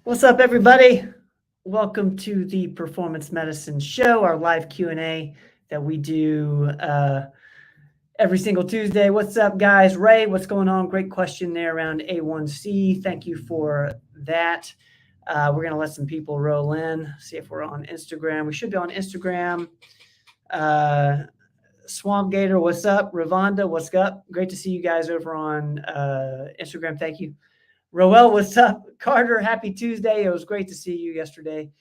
What's up, everybody? Welcome to the Performance Medicine Show, our live Q&A that we do every single Tuesday. What's up, guys? Ray, what's going on? Great question there around A1C. Thank you for that. We're going to let some people roll in, see if we're on Instagram. We should be on Instagram. Swamp Gator, what's up? Ravonda, what's up? Great to see you guys over on Instagram. Thank you. Roel, what's up? Carter, happy Tuesday. It was great to see you yesterday.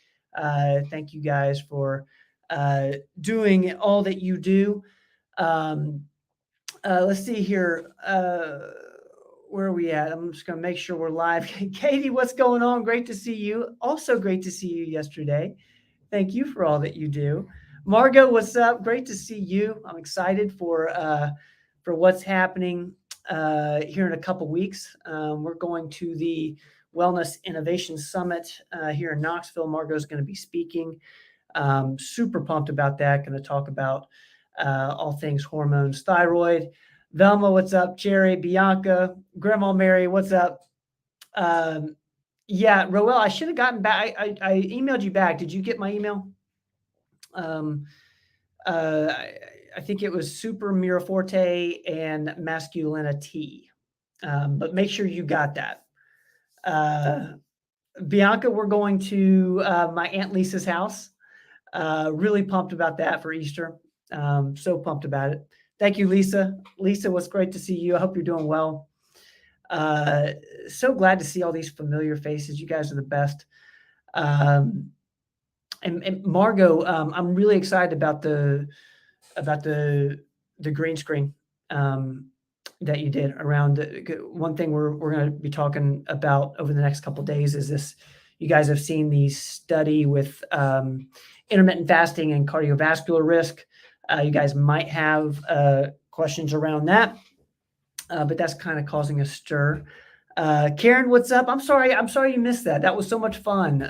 Thank you guys for doing all that you do. Let's see here. Where are we at? I'm just going to make sure we're live. Katie, what's going on? Great to see you. Also great to see you yesterday. Thank you for all that you do. Margot, what's up? Great to see you. I'm excited for what's happening here in a couple weeks. We're going to the Wellness Innovation Summit here in Knoxville. Margot is going to be speaking. Super pumped about that. Going to talk about all things hormones, thyroid. Velma, what's up? Jerry, Bianca, Grandma Mary, what's up? Yeah, Roel, I should have gotten back. I emailed you back. Did you get my email? I think it was Super Miraforte and Masculinity. But make sure you got that. Bianca, we're going to my Aunt Lisa's house. Really pumped about that for Easter. So pumped about it. Thank you, Lisa. Lisa, it was great to see you. I hope you're doing well. So glad to see all these familiar faces. You guys are the best. And Margot, I'm really excited about the green screen that you did around. One thing we're going to be talking about over the next couple of days is this. You guys have seen the study with intermittent fasting and cardiovascular risk. You guys might have questions around that, but that's kind of causing a stir. Karen, what's up? I'm sorry you missed that. That was so much fun.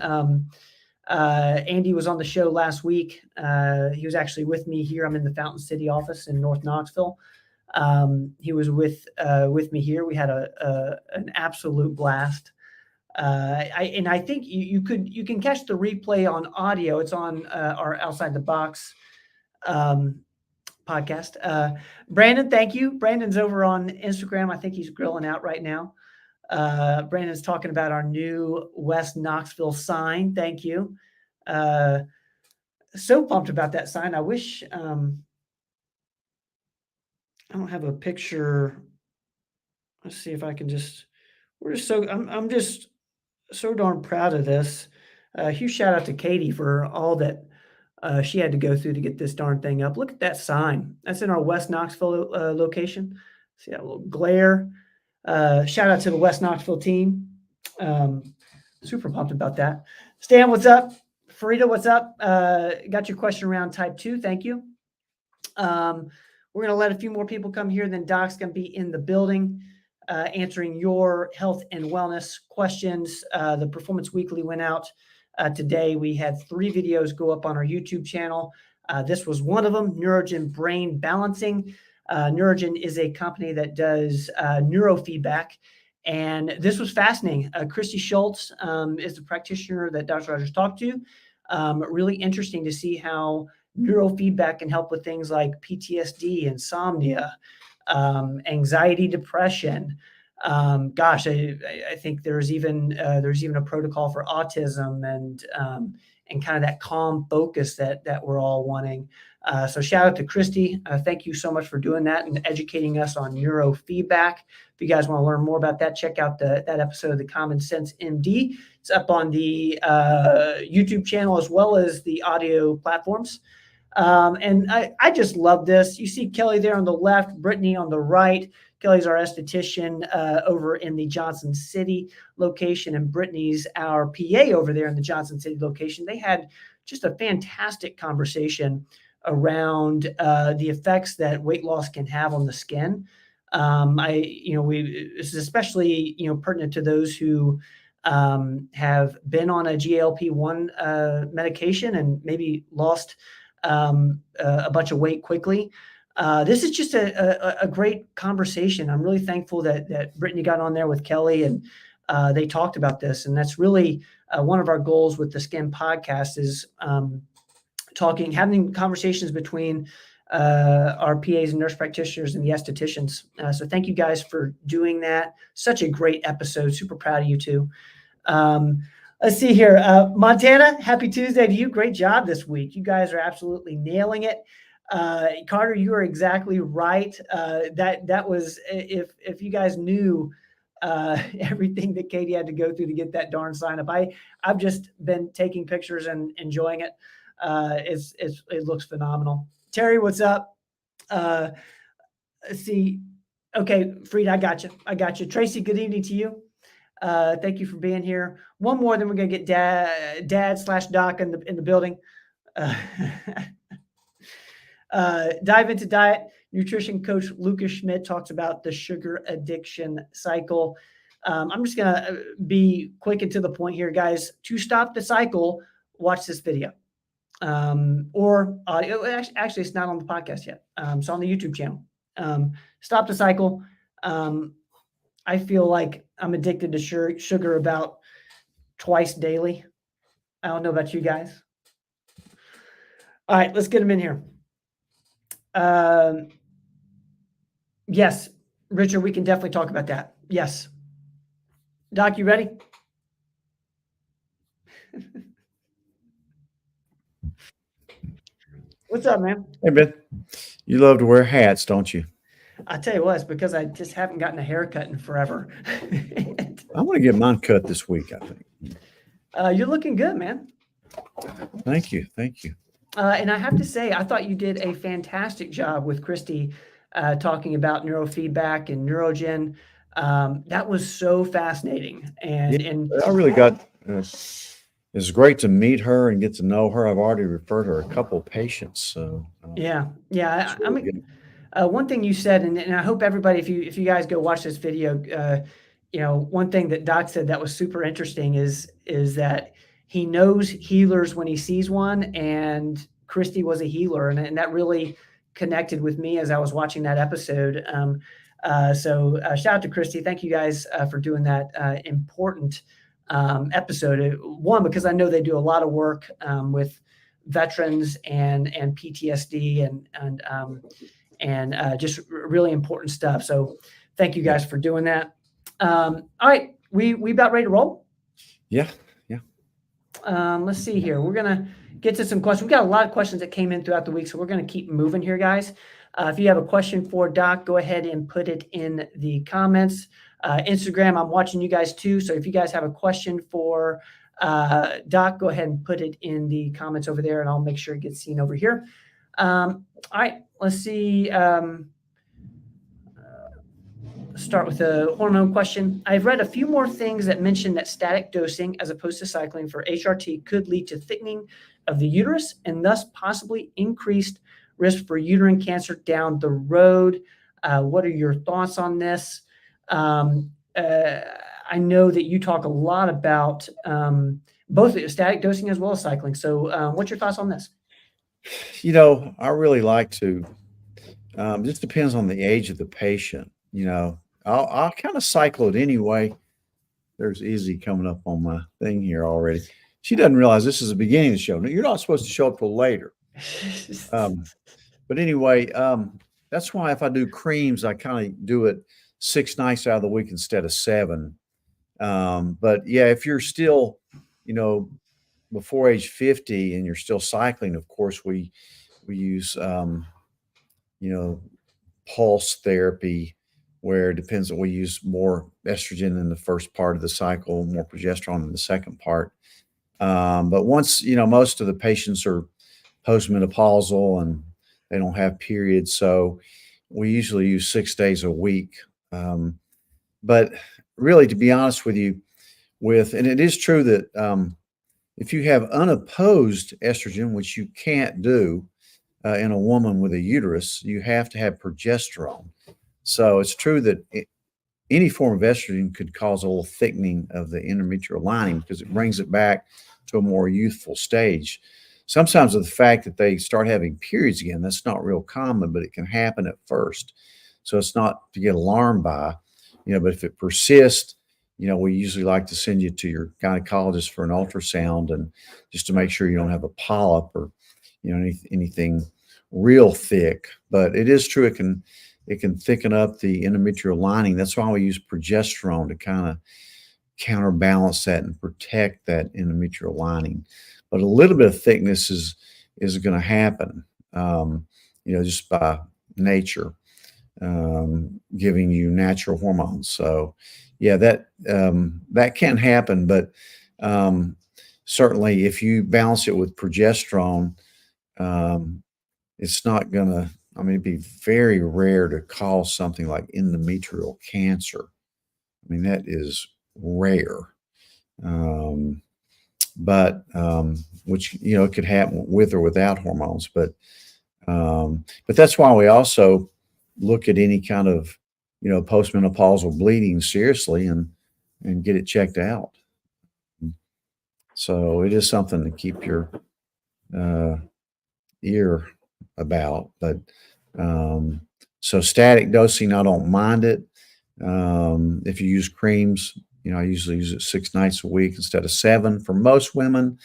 Andy was on the show last week. He was actually with me here. I'm in the Fountain City office in North Knoxville. He was with me here. We had an absolute blast. I think you can catch the replay on audio. It's on our Outside the Box podcast. Brandon, thank you. Brandon's over on Instagram. I think he's grilling out right now. Brandon's talking about our new West Knoxville sign. Thank you. So pumped about that sign. I wish I don't have a picture. Let's see if I can just. I'm just so darn proud of this. Huge shout out to Katie for all that she had to go through to get this darn thing up. Look at that sign. That's in our West Knoxville location. See that little glare. Shout out to the West Knoxville team. Super pumped about that. Stan, what's up? Farida, what's up? Got your question around type 2. Thank you. We're going to let a few more people come here. Then Doc's going to be in the building answering your health and wellness questions. The Performance Weekly went out today. We had 3 videos go up on our YouTube channel. This was one of them, Neurogen Brain Balancing. Neurogen is a company that does neurofeedback. And this was fascinating. Christy Schultz is the practitioner that Dr. Rogers talked to. Really interesting to see how neurofeedback can help with things like PTSD, insomnia, anxiety, depression. I think there's even a protocol for autism and kind of that calm focus that we're all wanting. So shout out to Christy. Thank you so much for doing that and educating us on neurofeedback. If you guys want to learn more about that, check out that episode of the Common Sense MD. It's up on the YouTube channel as well as the audio platforms. And I just love this. You see Kelly there on the left, Brittany on the right. Kelly's our esthetician over in the Johnson City location, and Brittany's our PA over there in the Johnson City location. They had just a fantastic conversation around the effects that weight loss can have on the skin. This is especially pertinent to those who have been on a GLP-1 medication and maybe lost a bunch of weight quickly. This is just a great conversation. I'm really thankful that Brittany got on there with Kelly, and they talked about this. And that's really one of our goals with the Skin podcast is having conversations between our PAs and nurse practitioners and the estheticians. So thank you guys for doing that. Such a great episode. Super proud of you too. Let's see here. Montana, happy Tuesday to you. Great job this week. You guys are absolutely nailing it. Carter, you are exactly right. That was, if you guys knew everything that Katie had to go through to get that darn sign up. I've just been taking pictures and enjoying it. It looks phenomenal. Terry, what's up? Let's see. Okay, Fried, I got you. Tracy, good evening to you. Thank you for being here. One more, then we're gonna get dad/doc in the building. Dive into diet. Nutrition coach Lucas Schmidt talks about the sugar addiction cycle. I'm just gonna be quick and to the point here, guys. To stop the cycle, watch this video. Or actually, it's not on the podcast yet. It's on the YouTube channel. Stop the cycle. I feel like I'm addicted to sugar about twice daily. I don't know about you guys. All right, let's get them in here. Yes, Richard, we can definitely talk about that. Yes. Doc, you ready? What's up, man? Hey, Ben. You love to wear hats, don't you? I tell you what, it's because I just haven't gotten a haircut in forever. I want to get mine cut this week, I think. You're looking good, man. Thank you. And I have to say, I thought you did a fantastic job with Christy talking about neurofeedback and neurogen. That was so fascinating. And I really got, it's great to meet her and get to know her. I've already referred her a couple of patients. So yeah. really I mean, one thing you said, and I hope everybody, if you guys go watch this video, one thing that Doc said that was super interesting is that he knows healers when he sees one, and Christy was a healer, and that really connected with me as I was watching that episode. So shout out to Christy. Thank you guys for doing that important episode. One, because I know they do a lot of work with veterans and PTSD and just really important stuff. So thank you guys for doing that. All right, we about ready to roll? Yeah. Let's see here. We're gonna get to some questions. We've got a lot of questions that came in throughout the week, so we're gonna keep moving here, guys. If you have a question for Doc, go ahead and put it in the comments. Instagram, I'm watching you guys too, so if you guys have a question for Doc, go ahead and put it in the comments over there, and I'll make sure it gets seen over here. All right, let's see. Start with a hormone question. I've read a few more things that mention that static dosing as opposed to cycling for HRT could lead to thickening of the uterus and thus possibly increased risk for uterine cancer down the road. What are your thoughts on this? I know that you talk a lot about both static dosing as well as cycling. So what's your thoughts on this? I really like to, just depends on the age of the patient. I'll kind of cycle it anyway. There's Izzy coming up on my thing here already. She doesn't realize this is the beginning of the show. You're not supposed to show up till later. But anyway, that's why if I do creams, I kind of do it 6 nights out of the week instead of 7. But yeah, if you're still, before age 50 and you're still cycling, of course, we use, pulse therapy, where it depends on, we use more estrogen in the first part of the cycle, more progesterone in the second part. But once, most of the patients are postmenopausal and they don't have periods, so we usually use 6 days a week. But really, to be honest with you, and it is true that if you have unopposed estrogen, which you can't do in a woman with a uterus, you have to have progesterone. So it's true that any form of estrogen could cause a little thickening of the endometrial lining because it brings it back to a more youthful stage. Sometimes with the fact that they start having periods again, that's not real common, but it can happen at first. So it's not to get alarmed by, but if it persists, we usually like to send you to your gynecologist for an ultrasound and just to make sure you don't have a polyp or, anything real thick. But it is true it can thicken up the endometrial lining. That's why we use progesterone to kind of counterbalance that and protect that endometrial lining. But a little bit of thickness is going to happen, just by nature, giving you natural hormones. So, yeah, that can happen, but certainly if you balance it with progesterone, um, it's not going to. I mean, it'd be very rare to cause something like endometrial cancer. I mean, that is rare. Um, but which it could happen with or without hormones. But that's why we also look at any kind of postmenopausal bleeding seriously and get it checked out. So it is something to keep your uh, ear about. But so static dosing, I don't mind it. If you use creams, I usually use it 6 nights a week instead of 7. For most women,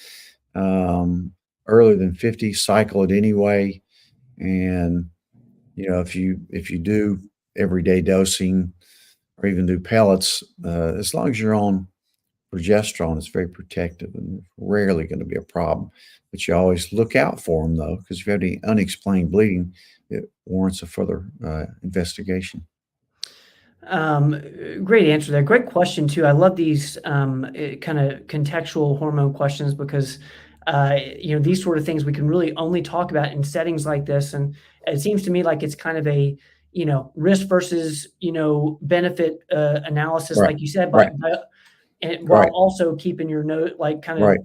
earlier than 50, cycle it anyway. And if you do everyday dosing or even do pellets, as long as you're on progesterone, it's very protective and rarely going to be a problem. But you always look out for them, though, because if you have any unexplained bleeding, it warrants a further investigation. Great answer there. Great question too. I love these kind of contextual hormone questions because these sort of things we can really only talk about in settings like this. And it seems to me like it's kind of a risk versus benefit analysis, Right, like you said, right, and while right, also keeping your note like kind of right.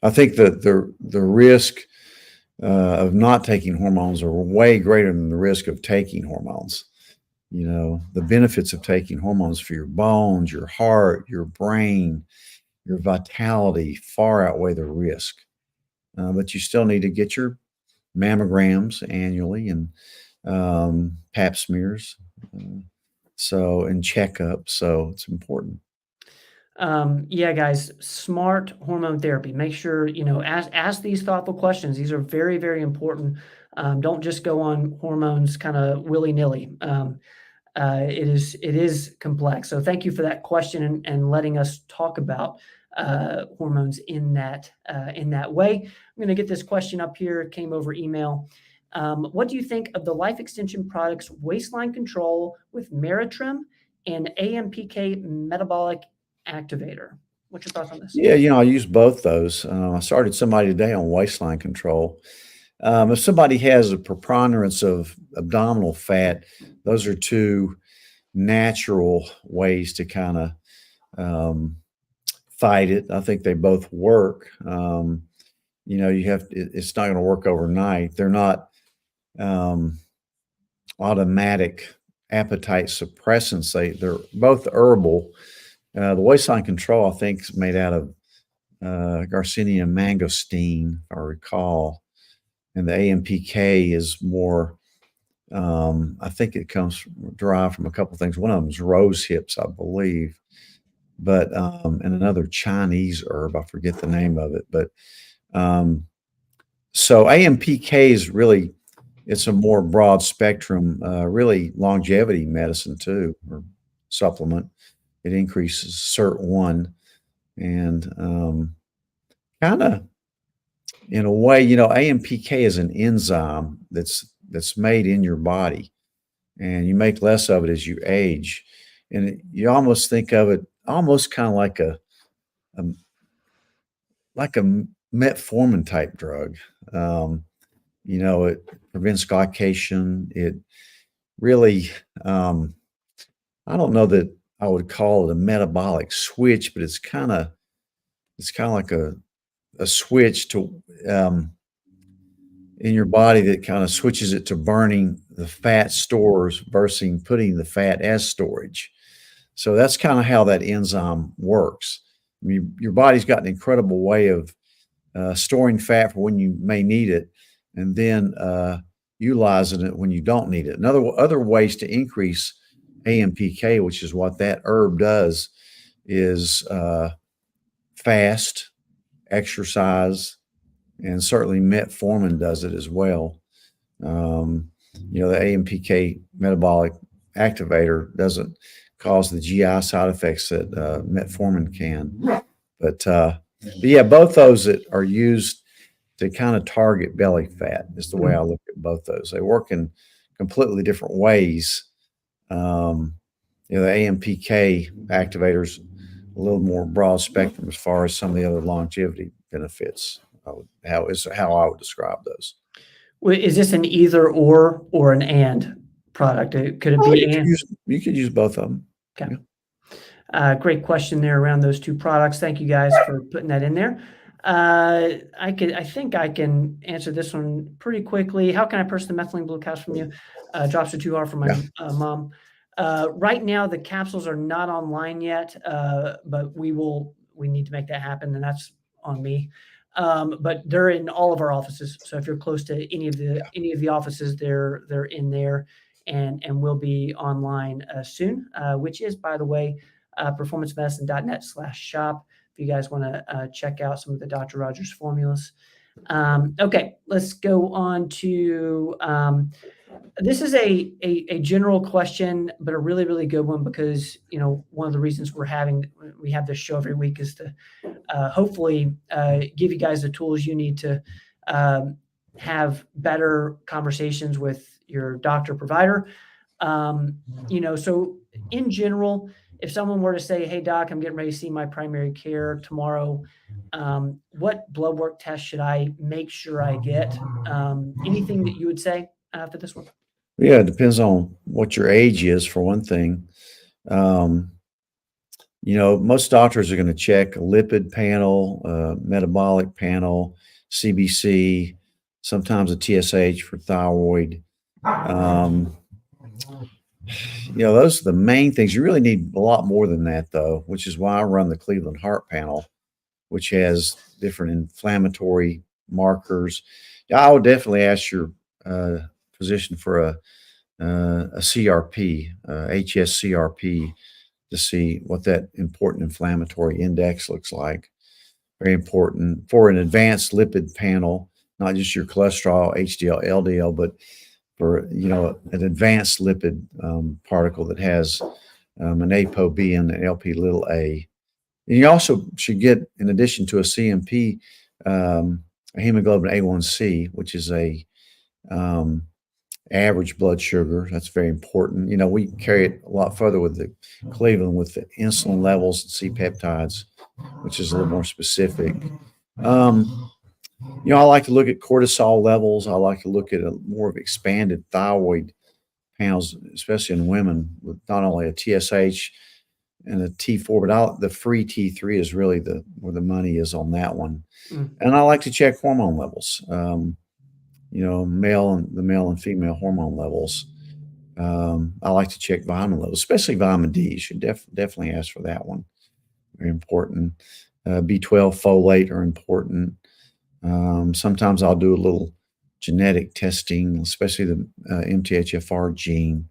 I think that the risk of not taking hormones are way greater than the risk of taking hormones. The benefits of taking hormones for your bones, your heart, your brain, your vitality far outweigh the risk. But you still need to get your mammograms annually and pap smears, and checkups. So it's important. Yeah, guys, smart hormone therapy. Make sure, ask these thoughtful questions. These are very, very important. Don't just go on hormones kind of willy-nilly. It is complex. So thank you for that question and letting us talk about hormones in that way. I'm going to get this question up here. It came over email. What do you think of the Life Extension products waistline control with Meritrim and AMPK metabolic activator? What's your thoughts on this? Yeah, I use both those. I started somebody today on waistline control. If somebody has a preponderance of abdominal fat, those are two natural ways to kind of um, fight it. I think they both work. It's not going to work overnight. They're not um, automatic appetite suppressants. They're both herbal. The waistline control, I think, is made out of Garcinia mangosteen, if I recall, and the AMPK is more. I think it comes derived from a couple things. One of them is rose hips, I believe, but and another Chinese herb. I forget the name of it, but um, so AMPK is really it's a more broad spectrum, really longevity medicine too, or supplement. It increases SIRT1 and kind of in a way, AMPK is an enzyme that's made in your body, and you make less of it as you age, and you almost think of it almost kind of a like a metformin type drug. Um, it prevents glycation. It really, I don't know that I would call it a metabolic switch, but it's kind of like a switch to in your body that kind of switches it to burning the fat stores versus putting the fat as storage. So that's kind of how that enzyme works. I mean, your body's got an incredible way of storing fat for when you may need it, and then utilizing it when you don't need it. Other ways to increase AMPK, which is what that herb does, is fast exercise, and certainly metformin does it as well. Um, the AMPK metabolic activator doesn't cause the GI side effects that metformin can. But yeah, both those that are used to kind of target belly fat is the way I look at both those. They work in completely different ways. Um, the AMPK activators a little more broad spectrum as far as some of the other longevity benefits. How I would describe those. Is this an either or an and product? Could it Oh, be and? you could use both of them. Okay. Yeah. Great question there around those two products. Thank you guys for putting that in there. I think I can answer this one pretty quickly. How can I purchase the methylene blue caps from you? Drops are too hard for my mom. Right now, the capsules are not online yet, but we need to make that happen, and that's on me. But they're in all of our offices. So if you're close to any of the offices, they're in there and will be online soon, which is, by the way, performancemedicine.net/shop if you guys want to check out some of the Dr. Rogers formulas. Okay, let's go on to this is a general question, but a really, really good one because, one of the reasons we have this show every week is to hopefully give you guys the tools you need to have better conversations with your doctor provider. So in general, if someone were to say, "Hey doc, I'm getting ready to see my primary care tomorrow. What blood work test should I make sure I get?" Anything that you would say for this one? Yeah, it depends on what your age is, for one thing. Most doctors are going to check a lipid panel, metabolic panel, CBC, sometimes a TSH for thyroid. Those are the main things. You really need a lot more than that, though, which is why I run the Cleveland Heart Panel, which has different inflammatory markers. I would definitely ask your physician for a CRP, HSCRP, to see what that important inflammatory index looks like. Very important for an advanced lipid panel, not just your cholesterol, HDL, LDL, but for an advanced lipid particle that has an ApoB and an LP little a. And you also should get, in addition to a CMP, a hemoglobin A1C, which is a average blood sugar. That's very important. We carry it a lot further with the Cleveland with the insulin levels and C peptides, which is a little more specific. I like to look at cortisol levels. I like to look at a more of expanded thyroid panels, especially in women, with not only a TSH and a T4, but the free T3 is really where the money is on that one. And I like to check hormone levels. The male and female hormone levels. I like to check vitamin levels, especially vitamin D. You should definitely ask for that one. Very important. B12, folate are important. Sometimes I'll do a little genetic testing, especially the MTHFR gene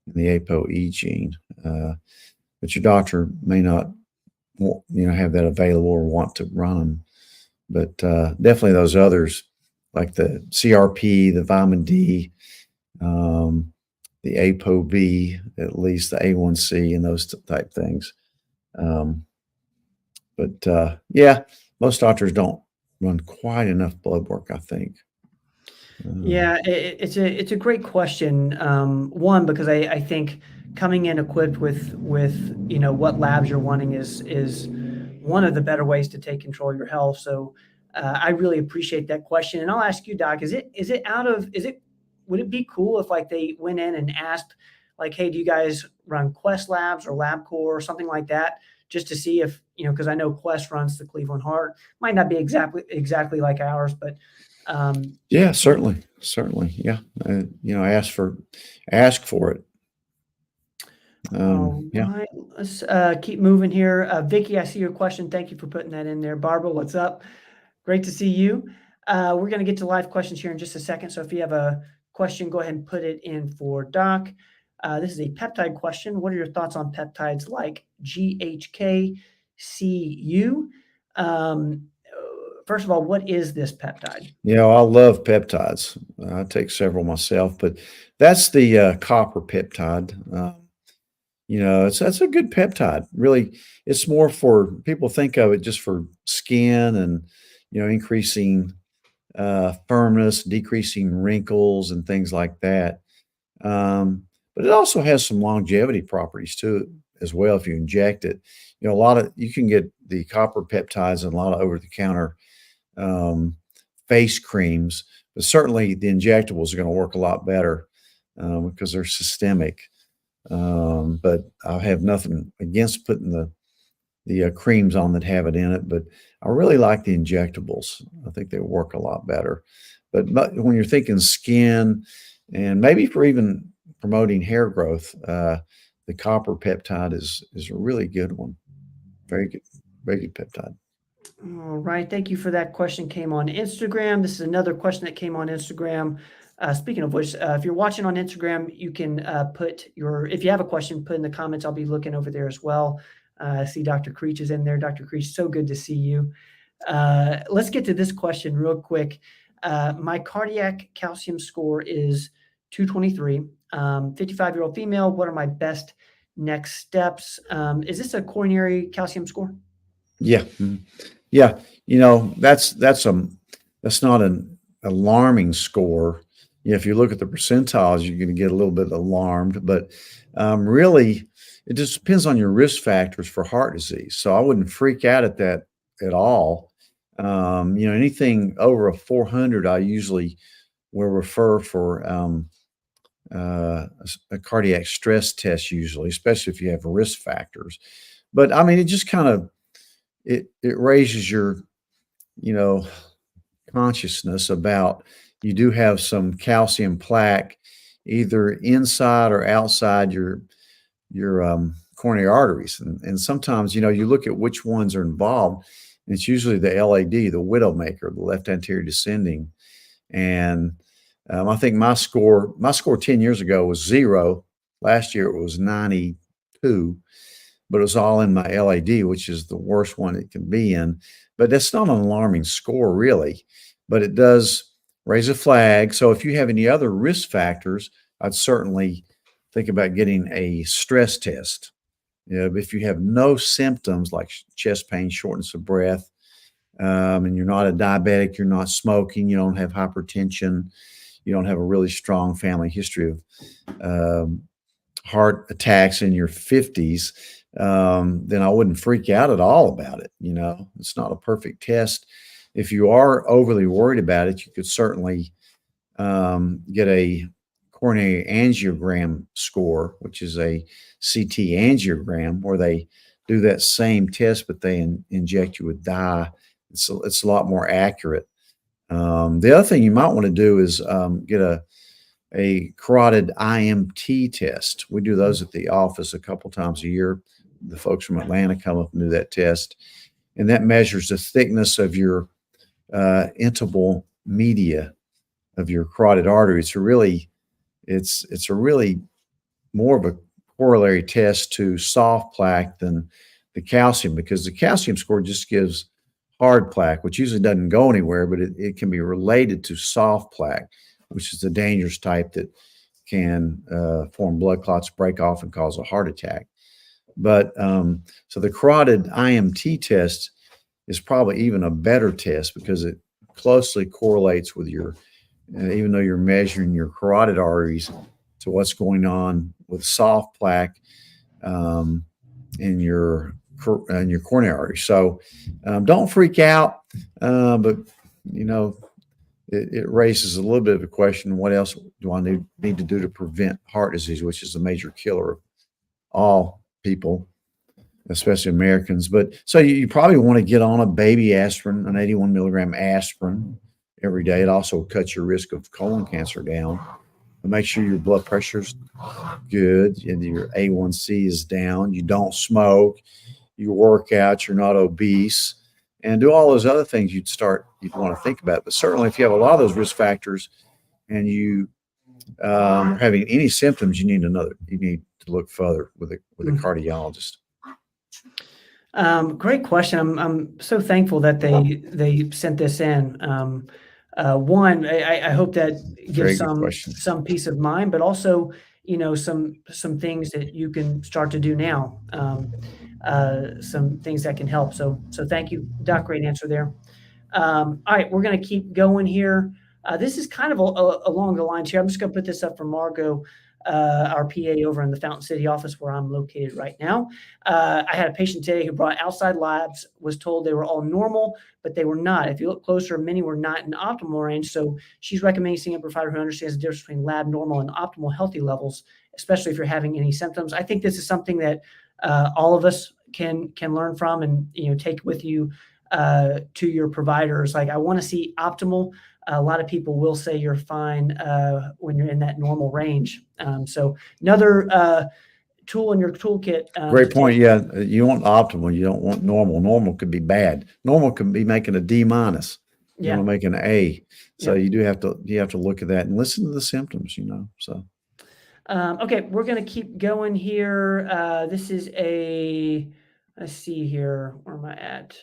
and the ApoE gene. But your doctor may not, have that available or want to run them. But definitely those others, like the CRP, the vitamin D, the ApoB, at least the A1C, and those type things. Yeah, most doctors don't run quite enough blood work, I think. Yeah, it's a great question. One, because I think coming in equipped with what labs you're wanting is one of the better ways to take control of your health. So I really appreciate that question, and I'll ask you, Doc. Would it be cool if they went in and asked, "Hey, do you guys run Quest Labs or LabCorp or something like that?" Just to see if because I know Quest runs the Cleveland Heart, might not be exactly like ours, but yeah, certainly. Yeah. Ask for it. All Yeah. right, let's keep moving here. Vicky, I see your question. Thank you for putting that in there. Barbara, what's up? Great to see you. We're going to get to live questions here in just a second. So if you have a question, go ahead and put it in for Doc. This is a peptide question. What are your thoughts on peptides like GHK CU? First of all, what is this peptide? I love peptides. I take several myself, but that's the copper peptide. That's a good peptide. Really, it's more for people think of it just for skin and increasing firmness, decreasing wrinkles, and things like that. But it also has some longevity properties to it as well if you inject it. A lot of you can get the copper peptides in a lot of over-the-counter um, face creams, but certainly the injectables are going to work a lot better because they're systemic. But I have nothing against putting the creams on that have it in it, but I really like the injectables. I think they work a lot better. But when you're thinking skin and maybe for even promoting hair growth, the copper peptide is a really good one. Very good peptide. All right. Thank you for that question. Came on Instagram. This is another question that came on Instagram. Speaking of which, if you're watching on Instagram, you can if you have a question, put in the comments. I'll be looking over there as well. I see Dr. Creech is in there. Dr. Creech, so good to see you. Let's get to this question real quick. My cardiac calcium score is 223, 55-year-old female. What are my best next steps? Is this a coronary calcium score? Yeah. Yeah. That's not an alarming score. If you look at the percentiles, you're going to get a little bit alarmed, but really it just depends on your risk factors for heart disease. So I wouldn't freak out at that at all. Anything over a 400, I usually will refer for a cardiac stress test usually, especially if you have risk factors. But I mean, it just kind of it raises your you know consciousness about you do have some calcium plaque either inside or outside your coronary arteries, and sometimes you look at which ones are involved, and it's usually the LAD, the widowmaker, the left anterior descending. And I think my score 10 years ago was 0. Last year it was 92, but it was all in my LAD, which is the worst one it can be in. But that's not an alarming score, really. But it does raise a flag. So if you have any other risk factors, I'd certainly think about getting a stress test. If you have no symptoms like chest pain, shortness of breath, and you're not a diabetic, you're not smoking, you don't have hypertension, you don't have a really strong family history of heart attacks in your 50s, then I wouldn't freak out at all about it. It's not a perfect test. If you are overly worried about it, you could certainly get a coronary angiogram score, which is a CT angiogram, where they do that same test, but they inject you with dye. It's a lot more accurate. The other thing you might want to do is get a carotid IMT test. We do those at the office a couple times a year. The folks from Atlanta come up and do that test, and that measures the thickness of your intimal media of your carotid artery. It's a really more of a corollary test to soft plaque than the calcium, because the calcium score just gives hard plaque, which usually doesn't go anywhere, but it can be related to soft plaque, which is the dangerous type that can form blood clots, break off, and cause a heart attack. But so the carotid IMT test is probably even a better test because it closely correlates with even though you're measuring your carotid arteries, to what's going on with soft plaque in your coronary artery. So don't freak out, but it raises a little bit of a question: what else do I need to do to prevent heart disease, which is the major killer of all people, especially Americans? But so you probably want to get on a baby aspirin, an 81 milligram aspirin every day. It also cuts your risk of colon cancer down. And make sure your blood pressure's good and your A1C is down. You don't smoke. You work out. You're not obese, and do all those other things you'd want to think about. But certainly, if you have a lot of those risk factors and you having any symptoms, you need to look further with a Mm. cardiologist. Great question. I'm so thankful that they sent this in. One, I hope that gives Very good question. some peace of mind, but also, some things that you can start to do now. Some things that can help. So thank you, Doc. Great answer there. All right, we're going to keep going here. This is kind of along the lines here. I'm just going to put this up for Margot, our PA over in the Fountain City office where I'm located right now. I had a patient today who brought outside labs, was told they were all normal, but they were not. If you look closer, many were not in optimal range. So she's recommending seeing a provider who understands the difference between lab normal and optimal healthy levels, especially if you're having any symptoms. I think this is something that all of us can learn from and take with you to your providers. Like, I want to see optimal. A lot of people will say you're fine when you're in that normal range. So another tool in your toolkit. Great point. Yeah, you want optimal. You don't want normal. Normal could be bad. Normal could be making a D minus. You Yeah. want to make an A. So Yeah. you have to look at that and listen to the symptoms. So. Okay, we're going to keep going here. This is let's see here. Where am I at?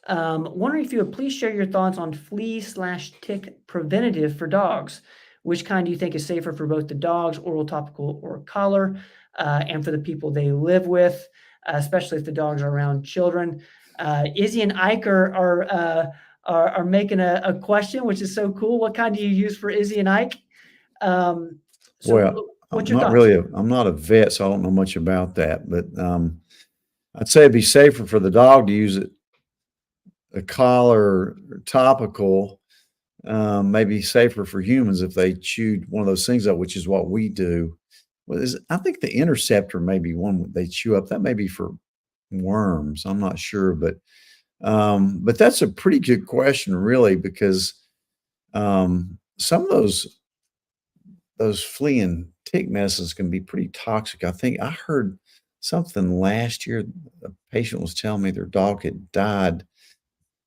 Wondering if you would please share your thoughts on flea/tick preventative for dogs. Which kind do you think is safer for both the dogs, oral, topical, or collar, and for the people they live with, especially if the dogs are around children? Izzy and Ike are making a question, which is so cool. What kind do you use for Izzy and Ike? Well, What's your thoughts? I'm not a vet, so I don't know much about that. But I'd say it'd be safer for the dog to use a collar or topical. Maybe safer for humans if they chewed one of those things up, which is what we do. I think the interceptor may be one they chew up. That may be for worms. I'm not sure, but that's a pretty good question, really, because some of those flea and tick medicines can be pretty toxic. I think I heard something last year. A patient was telling me their dog had died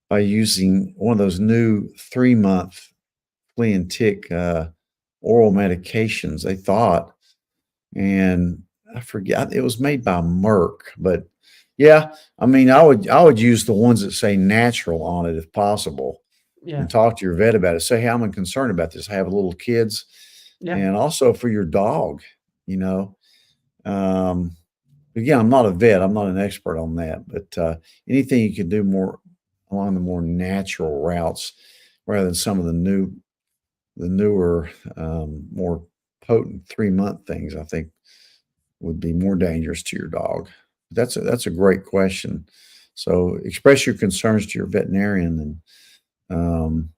by using one of those new 3-month flea and tick oral medications, they thought. And I forget, it was made by Merck. But yeah, I mean, I would use the ones that say natural on it if possible, Yeah. and talk to your vet about it. Say, hey, I'm concerned about this. I have little kids. Yeah. And also for your dog, Again, I'm not a vet. I'm not an expert on that, but anything you can do more along the more natural routes rather than some of the newer, more potent 3-month things, I think would be more dangerous to your dog. That's a great question. So express your concerns to your veterinarian and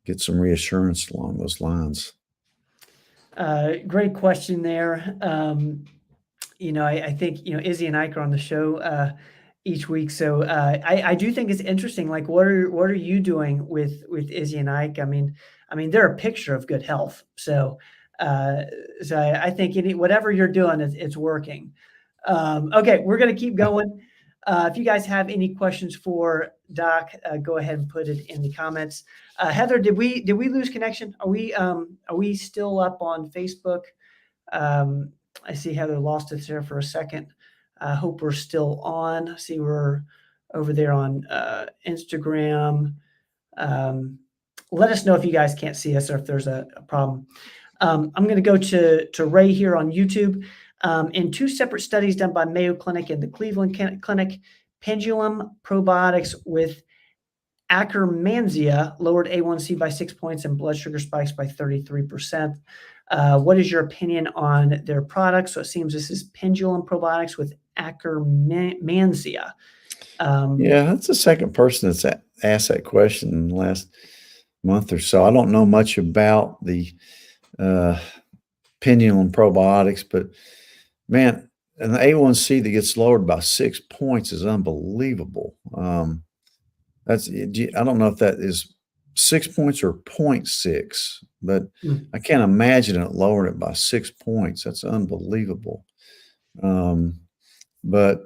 get some reassurance along those lines. Great question there. I think, Izzy and Ike are on the show each week. So I do think it's interesting. Like, what are you doing with Izzy and Ike? I mean, they're a picture of good health. So I think whatever you're doing, it's working. Okay, we're going to keep going. If you guys have any questions for Doc, go ahead and put it in the comments. Heather, did we lose connection? Are we still up on Facebook? I see Heather lost it there for a second. I hope we're still on. I see we're over there on Instagram. Let us know if you guys can't see us or if there's a problem. I'm going to go to Ray here on YouTube. In 2 separate studies done by Mayo Clinic and the Cleveland Clinic, pendulum probiotics with Akkermansia lowered A1C by 6 points and blood sugar spikes by 33%. What is your opinion on their products? So it seems this is pendulum probiotics with Akkermansia. Yeah, that's the second person that's asked that question in the last month or so. I don't know much about the pendulum probiotics, but man, an A1C that gets lowered by 6 points is unbelievable. I don't know if that is 6 points or 0.6, but I can't imagine it lowering it by 6 points. That's unbelievable. But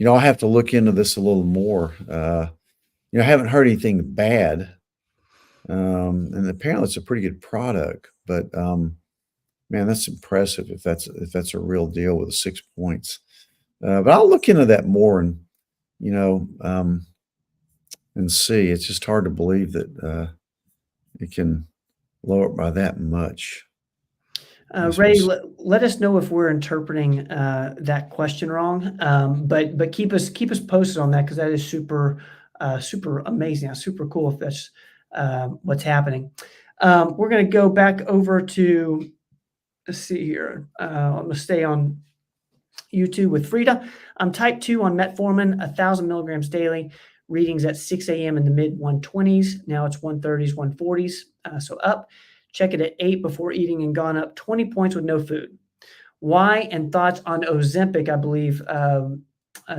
I have to look into this a little more. I haven't heard anything bad And apparently it's a pretty good product, but, man, that's impressive if that's a real deal with the 6 points. But I'll look into that more you know, and see. It's just hard to believe that, it can lower it by that much. I guess we'll Ray, s let us know if we're interpreting that question wrong, but keep us posted on that because that is super amazing, super cool if that's what's happening. We're going to go back over to let's see here. I'm going to stay on YouTube with Frida. I'm type 2 on metformin, 1,000 milligrams daily, readings at 6 a.m. in the mid 120s. Now it's 130s, 140s, so up. Check it at 8 before eating and gone up 20 points with no food. Why and thoughts on Ozempic, I believe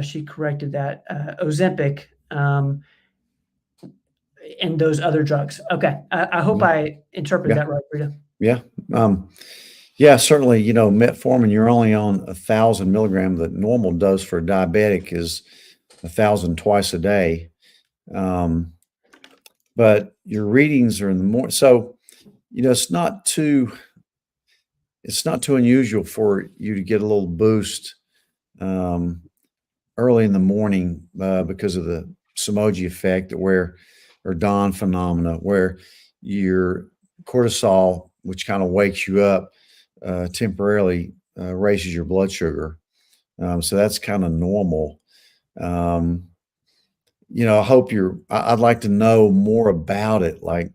she corrected that. Ozempic and those other drugs. Okay. I hope Yeah, I interpreted yeah, that right, Frida. yeah, yeah, certainly, metformin, you're only on 1,000 milligram. The normal dose for a diabetic is 1,000 twice a day. Um, but your readings are in the morning. So, it's not too unusual for you to get a little boost, um, early in the morning, because of the Somogy effect or dawn phenomena, where your cortisol, which kind of wakes you up, temporarily, raises your blood sugar. So that's kind of normal. Um, I hope I'd like to know more about it, like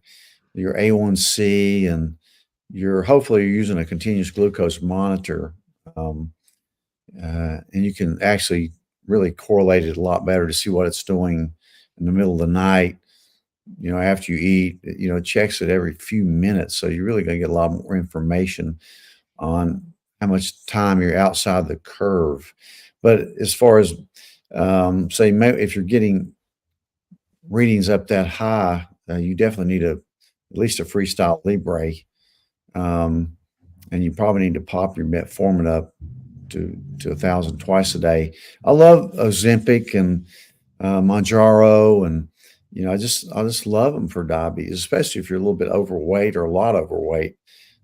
your A1C and hopefully you're using a continuous glucose monitor. Um, and you can actually really correlate it a lot better to see what it's doing in the middle of the night, after you eat. It checks it every few minutes. So you're really going to get a lot more information on how much time you're outside the curve. But as far as, say, if you're getting readings up that high, you definitely need at least a Freestyle Libre. Um, and you probably need to pop your metformin up to 1,000 twice a day. I love Ozempic and Mounjaro, and I just love them for diabetes, especially if you're a little bit overweight or a lot overweight.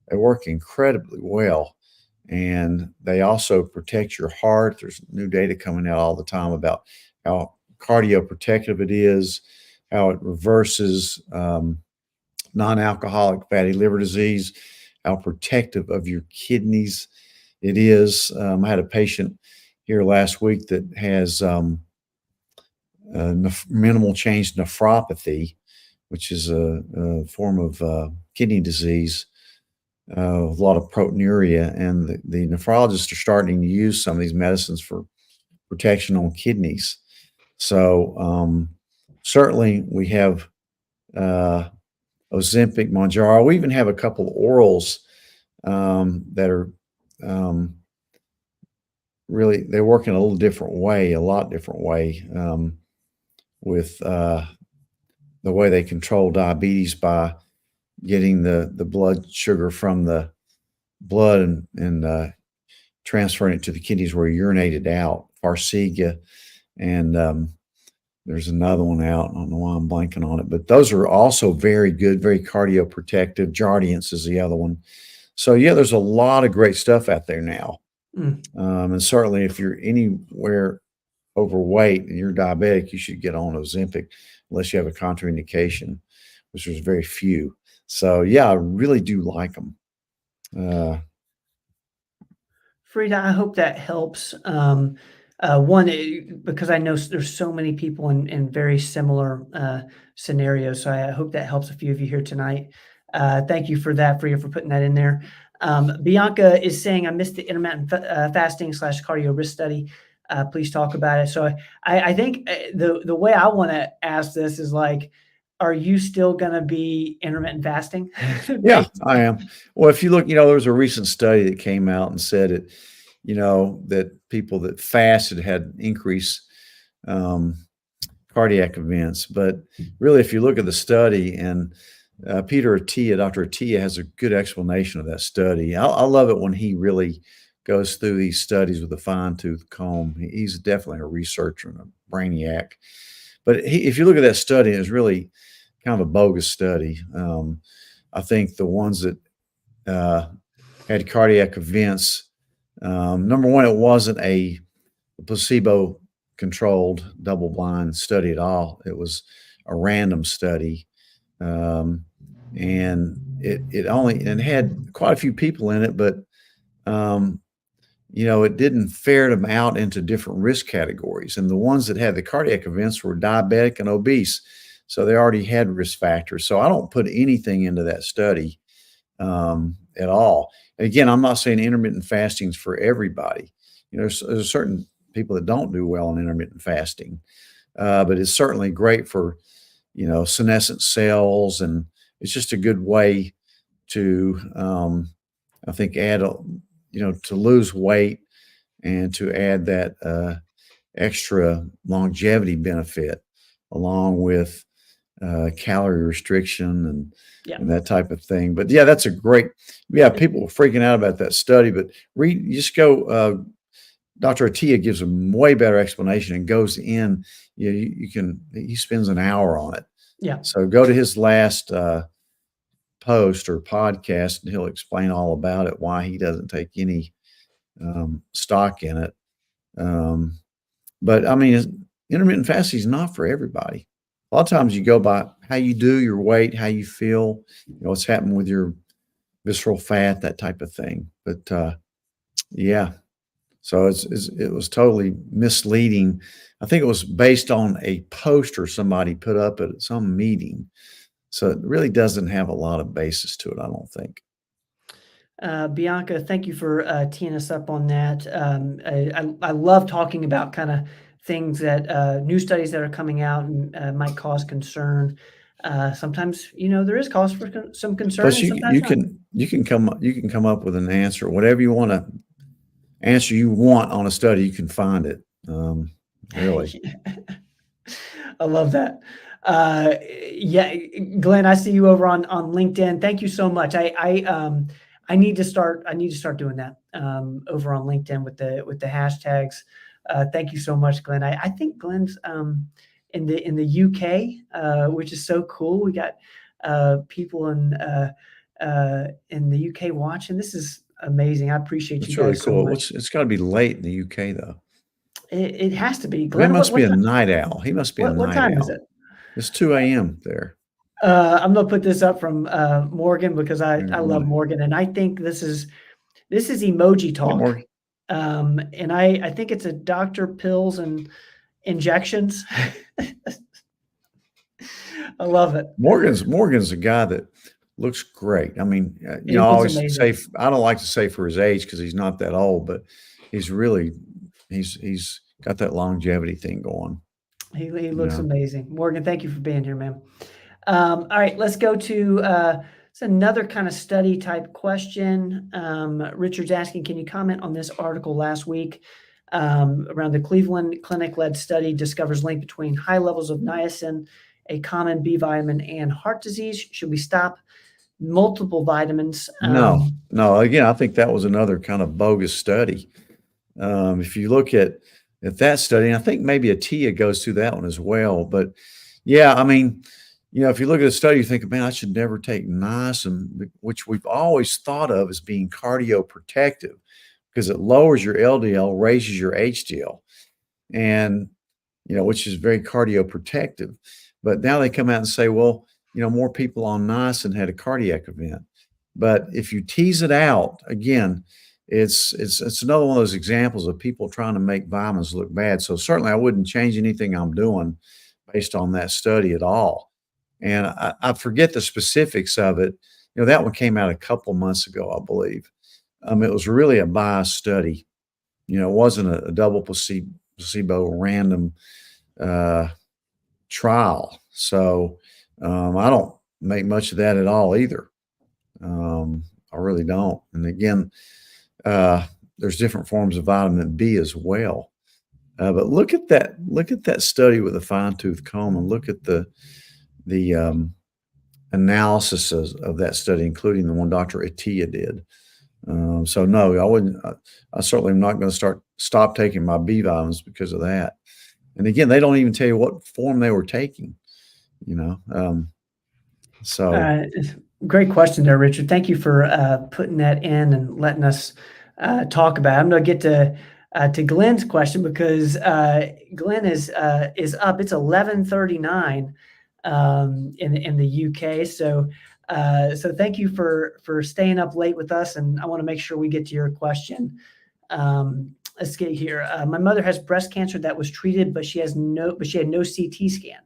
They work incredibly well, and they also protect your heart. There's new data coming out all the time about how cardioprotective it is, how it reverses non-alcoholic fatty liver disease, how protective of your kidneys it is. I had a patient here last week that has minimal change nephropathy, which is a form of kidney disease, a lot of proteinuria, and the nephrologists are starting to use some of these medicines for protection on kidneys. So certainly we have Ozempic, Mounjaro. We even have a couple of orals that are really they work in a little different way, a lot different way, with the way they control diabetes by getting the blood sugar from the blood and transferring it to the kidneys where you urinate it out. Farxiga, and there's another one out. I don't know why I'm blanking on it, but those are also very good, very cardioprotective. Jardiance is the other one. So yeah, there's a lot of great stuff out there now. Mm. And certainly if you're anywhere overweight and you're diabetic, you should get on Ozempic unless you have a contraindication, which there's very few. So yeah, I really do like them. Frida, I hope that helps. One, because I know there's so many people in very similar scenarios, so I hope that helps a few of you here tonight. Thank you for that, Frida, for putting that in there. Bianca is saying, I missed the intermittent fasting / cardio risk study. Please talk about it. So I think the way I want to ask this is like, are you still going to be intermittent fasting? Yeah, I am. Well, if you look, there was a recent study that came out and said that people that fasted had increased um, cardiac events. But really, if you look at the study, and Dr. Attia has a good explanation of that study. I love it when he really goes through these studies with a fine-tooth comb. He's definitely a researcher and a brainiac. But if you look at that study, it's really kind of a bogus study. I think the ones that uh, had cardiac events, number one, it wasn't a placebo controlled double blind study at all. It was a random study. Um, and it only and had quite a few people in it, but um, it didn't ferret them out into different risk categories. And the ones that had the cardiac events were diabetic and obese. So they already had risk factors. So I don't put anything into that study at all. And again, I'm not saying intermittent fasting is for everybody. There's certain people that don't do well on intermittent fasting, but it's certainly great for, senescent cells. And it's just a good way to, I think, to lose weight and to add that extra longevity benefit along with calorie restriction Yeah. and that type of thing. But yeah, that's a great, yeah, people were freaking out about that study, but you just go, Dr. Attia gives a way better explanation and goes in, he spends an hour on it. Yeah. So go to his last post or podcast and he'll explain all about it, why he doesn't take any stock in it. But I mean, intermittent fasting is not for everybody. A lot of times you go by how you do, your weight, how you feel, what's happening with your visceral fat, that type of thing. But yeah, so it was totally misleading. I think it was based on a poster somebody put up at some meeting. So it really doesn't have a lot of basis to it, I don't think. Bianca, thank you for teeing us up on that. I love talking about kind of things that new studies that are coming out and might cause concern. Sometimes, there is cause for some concern, Plus, and sometimes not. you can come up with an answer, whatever you want to answer you want on a study, you can find it. Really. I love that. Yeah, Glenn, I see you over on LinkedIn. Thank you so much. I need to start doing that over on LinkedIn with the hashtags. Thank you so much, Glenn. I think Glenn's in the UK, which is so cool. We got people in the UK watching. This is amazing. I appreciate you It's really guys so cool. much. It's got to be late in the UK though. It has to be. He Glenn, must what be a time? night owl. He must be a What night time is owl. it? It's 2 a.m. there. I'm gonna put this up from Morgan because I Here, love Morgan, and I think this is emoji Hey, talk. Morgan. And I think it's a doctor pills and injections. I love it. Morgan's a guy that looks great. I mean, He I looks always say amazing. I don't like to say for his age because he's not that old, but he's really he's got that longevity thing going. He You looks know, amazing. Morgan, thank you for being here, man. All right, let's go to it's another kind of study type question. Richard's asking, can you comment on this article last week around the Cleveland Clinic-led study discovers link between high levels of niacin, a common B vitamin, and heart disease? Should we stop multiple vitamins? no. Again, I think that was another kind of bogus study. If you look at that study, and I think maybe Atia goes through that one as well. But yeah, I mean, if you look at a study, you think, man, I should never take niacin, which we've always thought of as being cardioprotective because it lowers your LDL, raises your HDL, and which is very cardioprotective. But now they come out and say, well, more people on niacin had a cardiac event. But if you tease it out, again, it's another one of those examples of people trying to make vitamins look bad. So certainly I wouldn't change anything I'm doing based on that study at all. And I forget the specifics of it. That one came out a couple months ago, I believe. It was really a biased study. It wasn't a double placebo random trial. So I don't make much of that at all either. I really don't. And again, there's different forms of vitamin B as well. But look at that study with a fine tooth comb and look at the analysis of that study, including the one Dr. Attia did. So no, I wouldn't. I certainly am not going to stop taking my B vitamins because of that. And again, they don't even tell you what form they were taking. So, Great question there, Richard. Thank you for putting that in and letting us talk about it. I'm going to get to Glenn's question because Glenn is up. It's 11:39 in the UK. So thank you for staying up late with us, and I want to make sure we get to your question. Let's get here. My mother has breast cancer that was treated, but she had no CT scan.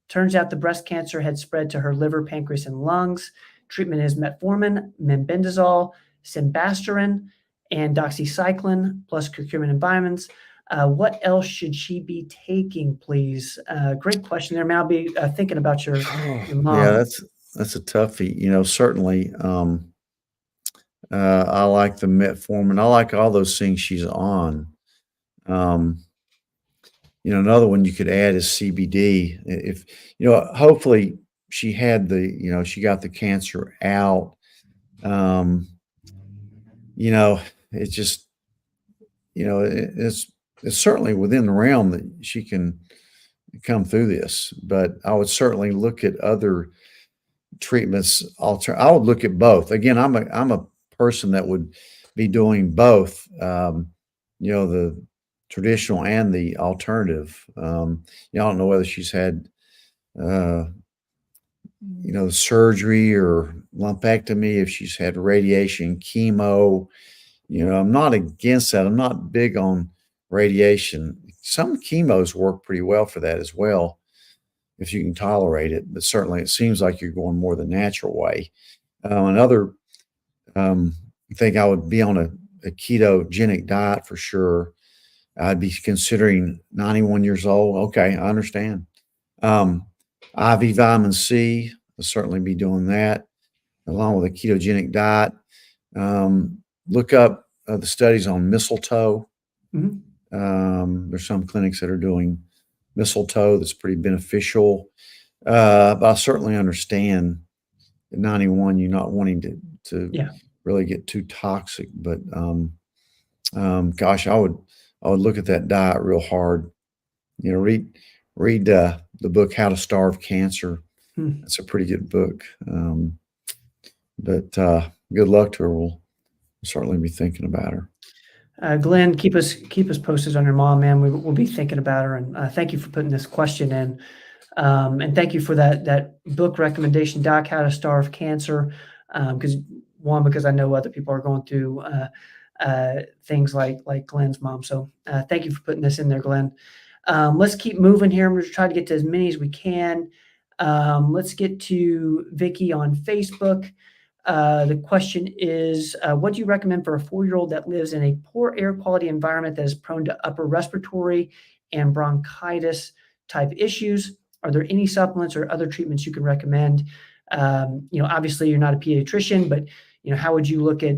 Turns out the breast cancer had spread to her liver, pancreas, and lungs. Treatment is metformin, mebendazole, simvastatin, and doxycycline, plus curcumin and vitamins. What else should she be taking, please? Great question there. Mal, be thinking about your yeah, mom. that's a toughie. Certainly, I like the metformin. I like all those things she's on. Um, another one you could add is CBD. If hopefully she got the cancer out. Um, you know, it's just, it's certainly within the realm that she can come through this. But I would certainly look at other treatments. I would look at both. Again, I'm a person that would be doing both. The traditional and the alternative. I don't know whether she's had uh, surgery or lumpectomy, if she's had radiation, chemo. I'm not against that. I'm not big on radiation. Some chemos work pretty well for that as well, if you can tolerate it. But certainly, it seems like you're going more the natural way. Another thing, I would be on a ketogenic diet for sure. I'd be considering 91 years old. Okay, I understand. Um, IV vitamin C, I'll certainly be doing that along with a ketogenic diet. Look up the studies on mistletoe. Mhm. There's some clinics that are doing mistletoe that's pretty beneficial. But I certainly understand at 91, you're not wanting to Yeah. really get too toxic. But gosh, I would look at that diet real hard. Read the book How to Starve Cancer. Hmm. That's a pretty good book. But good luck to her. We'll certainly be thinking about her. Glenn, keep us posted on your mom, man. We'll be thinking about her, and thank you for putting this question in. And thank you for that book recommendation, Doc, How to Starve Cancer. Because I know other people are going through things like Glenn's mom. So thank you for putting this in there, Glenn. Let's keep moving here. I'm going to try to get to as many as we can. Let's get to Vicky on Facebook. The question is, what do you recommend for a 4-year-old that lives in a poor air quality environment that is prone to upper respiratory and bronchitis type issues? Are there any supplements or other treatments you can recommend? Obviously you're not a pediatrician, but how would you look at,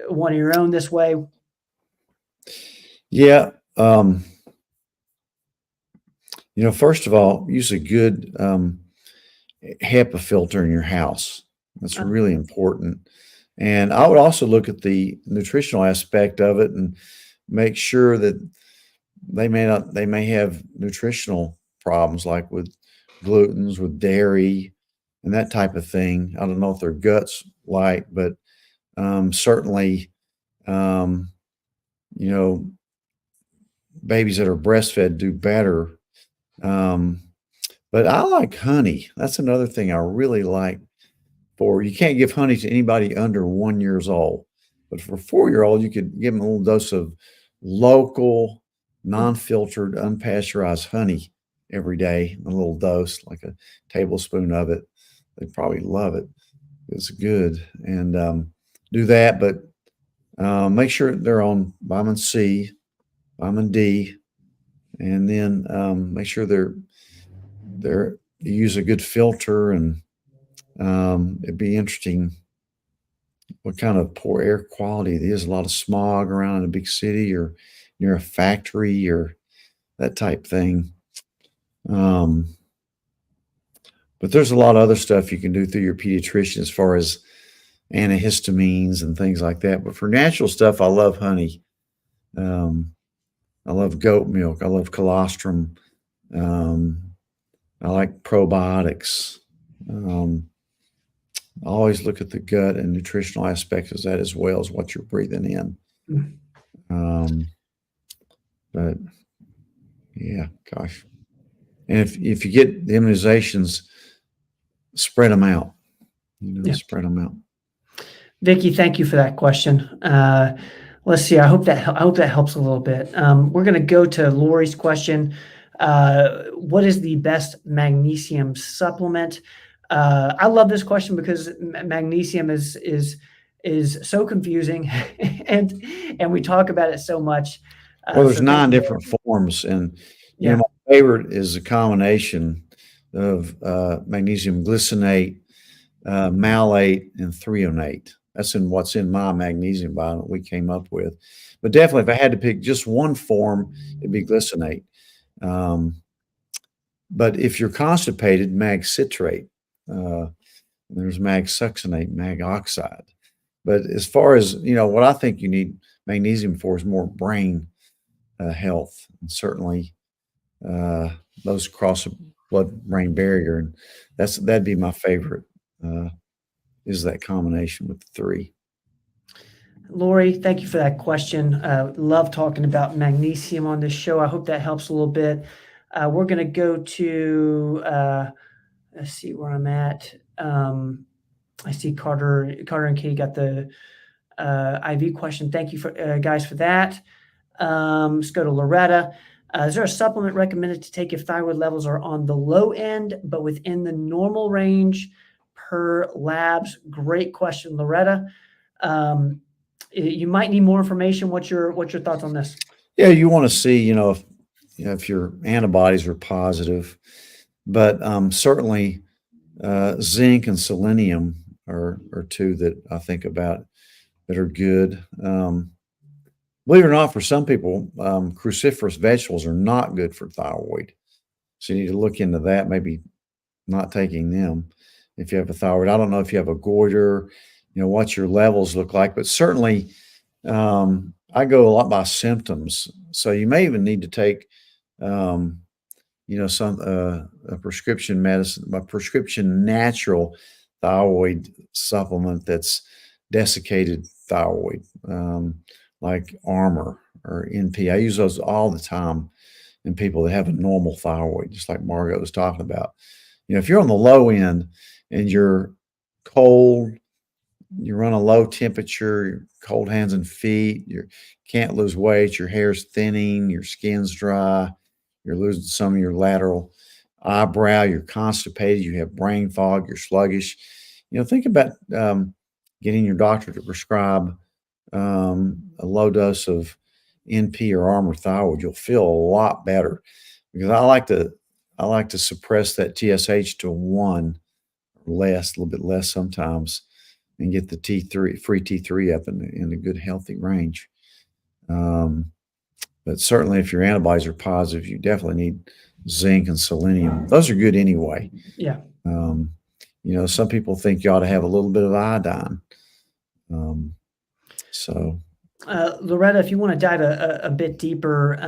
one of your own this way? Yeah. First of all, use a good HEPA filter in your house. That's Uh, really important. And I would also look at the nutritional aspect of it and make sure that they may have nutritional problems like with glutens, with dairy, and that type of thing. I don't know if their guts like, but certainly, um, you know, babies that are breastfed do better. Um, but I like honey. That's another thing I really like. You can't give honey to anybody under 1 years old, but for a 4-year-old, you could give them a little dose of local, non-filtered, unpasteurized honey every day, a little dose, like a tablespoon of it. They'd probably love it. It's good. And do that, but make sure they're on vitamin C, vitamin D, and then make sure you use a good filter. And it'd be interesting what kind of poor air quality it is. A lot of smog around in a big city or near a factory or that type thing. Um, but there's a lot of other stuff you can do through your pediatrician as far as antihistamines and things like that. But for natural stuff, I love honey. Um, I love goat milk. I love colostrum. Um, I like probiotics. Um, I always look at the gut and nutritional aspects of that as well as what you're breathing in. Mm. Um, but yeah, gosh. And if you get the immunizations, spread them out. Yeah. Spread them out. Vicky, thank you for that question. Let's see. I hope that helps a little bit. We're going to go to Lori's question. What is the best magnesium supplement? I love this question because magnesium is so confusing, and we talk about it so much. Well, there's So thank 9 you. different forms, and Yeah. my favorite is a combination of magnesium glycinate, malate, and threonate. That's what's in my magnesium bottle that we came up with. But definitely, if I had to pick just one form, it'd be glycinate. Um, but if you're constipated, mag citrate. There's mag succinate, mag oxide. But as far as what I think you need magnesium for is more brain health, and certainly uh, those cross the blood-brain barrier, and that'd be my favorite. Is that combination with the three? Lori, thank you for that question. Love talking about magnesium on this show. I hope that helps a little bit. We're going to go to, let's see where I'm at. I see Carter and Katie got the IV question. Thank you for guys for that. Let's go to Loretta. Is there a supplement recommended to take if thyroid levels are on the low end, but within the normal range per labs? Great question, Loretta. You might need more information. What's your thoughts on this? Yeah, you want to see, if your antibodies are positive, but certainly zinc and selenium are two that I think about that are good. Believe it or not, for some people, cruciferous vegetables are not good for thyroid. So you need to look into that, maybe not taking them if you have a thyroid. I don't know if you have a goiter, what your levels look like, but certainly I go a lot by symptoms. So you may even need to take, some a prescription medicine, a prescription natural thyroid supplement that's desiccated thyroid, like Armor or NP. I use those all the time in people that have a normal thyroid, just like Margot was talking about. If you're on the low end and you're cold, you run a low temperature, cold hands and feet, you can't lose weight, your hair's thinning, your skin's dry, you're losing some of your lateral eyebrow, you're constipated, you have brain fog, you're sluggish. Think about getting your doctor to prescribe a low dose of NP or Armor Thyroid. You'll feel a lot better because I like to suppress that TSH to 1 or less, a little bit less sometimes, and get the free T3 up in a good healthy range. But certainly, if your antibodies are positive, you definitely need zinc and selenium. Those are good anyway. Yeah. Some people think you ought to have a little bit of iodine. So Loretta, if you want to dive a bit deeper,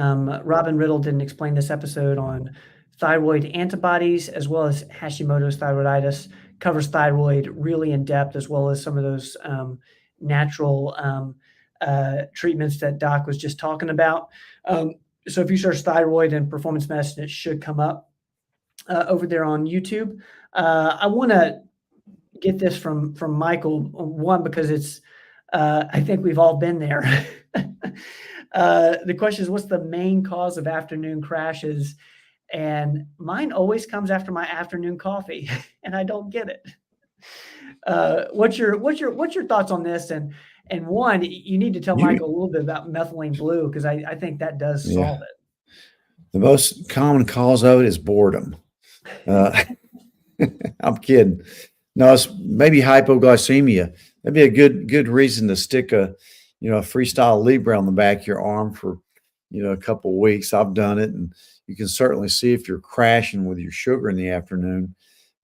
Robin Riddle did an explain this episode on thyroid antibodies as well as Hashimoto's thyroiditis, covers thyroid really in depth, as well as some of those natural treatments that Doc was just talking about. So if you search thyroid and performance medicine, it should come up over there on YouTube. I want to get this from Michael, one, because it's I think we've all been there. The question is, what's the main cause of afternoon crashes? And mine always comes after my afternoon coffee, and I don't get it. What's your thoughts on this? And one, you need to tell Michael a little bit about methylene blue, because I think that does solve it. The most common cause of it is boredom. I'm kidding. No, it's maybe hypoglycemia. That'd be a good reason to stick a Freestyle Libre on the back of your arm for a couple of weeks. I've done it, and you can certainly see if you're crashing with your sugar in the afternoon.